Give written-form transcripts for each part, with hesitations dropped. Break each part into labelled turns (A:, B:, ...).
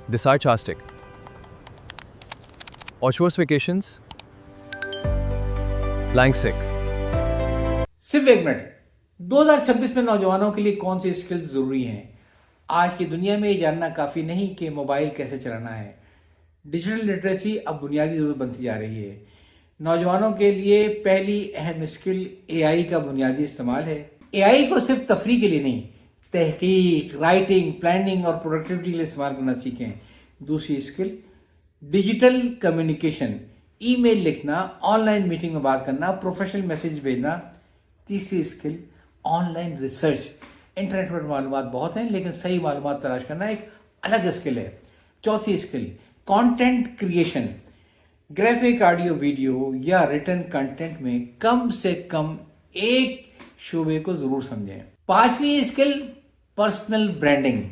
A: Disarchastic. Oshua's vacations. Blank sick.
B: सिर्फ एक minute. 2026 में नौजवानों के लिए कौन सी स्किल्स जरूरी हैं? आज की दुनिया में ये जानना काफी नहीं कि मोबाइल कैसे चलाना है। डिजिटल लिटरेसी अब बुनियादी जरूरत बनती जा रही है। नौजवानों के लिए पहली अहम स्किल एआई का बुनियादी इस्तेमाल है। एआई को सिर्फ तफरीह के लिए नहीं, तहकीक, राइटिंग, प्लानिंग और प्रोडक्टिविटी के लिए इस्तेमाल करना सीखें। दूसरी स्किल डिजिटल कम्युनिकेशन, ईमेल लिखना, ऑनलाइन मीटिंग में बात करना, प्रोफेशनल मैसेज भेजना। तीसरी स्किल ऑनलाइन रिसर्च, इंटरनेट पर मालूमात बहुत हैं लेकिन सही मालूमात तलाश करना एक अलग स्किल है। चौथी skill content creation, graphic, audio, video या रिटन कंटेंट में कम से कम एक शोबे को जरूर समझें। पांचवी स्किल पर्सनल ब्रांडिंग।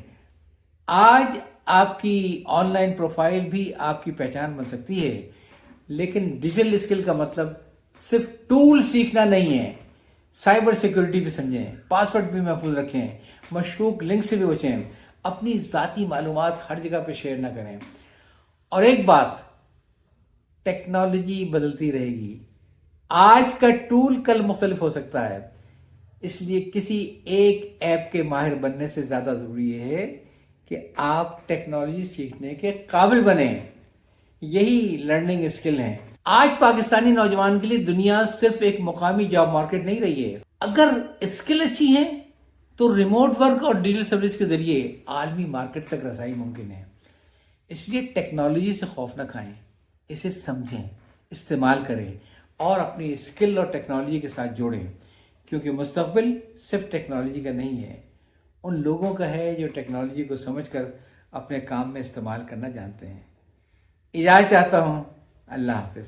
B: आज आपकी ऑनलाइन प्रोफाइल भी आपकी पहचान बन सकती है, लेकिन डिजिटल स्किल का मतलब सिर्फ टूल सीखना नहीं है। साइबर सिक्योरिटी भी समझें, पासवर्ड भी महफूज रखें, मशकूक लिंक से भी बचें, अपनी ज़ाती मालूमात हर जगह पे शेयर ना करें। और एक बात, टेक्नोलॉजी बदलती रहेगी। आज का टूल कल मुख्तलिफ हो सकता है, इसलिए किसी एक ऐप के माहिर बनने से ज़्यादा ज़रूरी है कि आप टेक्नोलॉजी सीखने के काबिल बने। यही लर्निंग स्किल है। आज पाकिस्तानी नौजवान के लिए दुनिया सिर्फ एक मुकामी जॉब मार्केट नहीं रही है। अगर स्किल अच्छी है तो रिमोट वर्क और डिजिटल सर्विस के जरिए आलमी मार्केट तक रसाई मुमकिन है। इसलिए टेक्नोलॉजी से खौफ न खाएं, इसे समझें, इस्तेमाल करें और अपनी स्किल और टेक्नोलॉजी के साथ जोड़ें, क्योंकि मुस्तकबिल सिर्फ टेक्नोलॉजी का नहीं है, उन लोगों का है जो टेक्नोलॉजी को समझकर अपने काम में इस्तेमाल करना जानते हैं। इजाज़त चाहता हूँ। अल्लाह हाफिज़।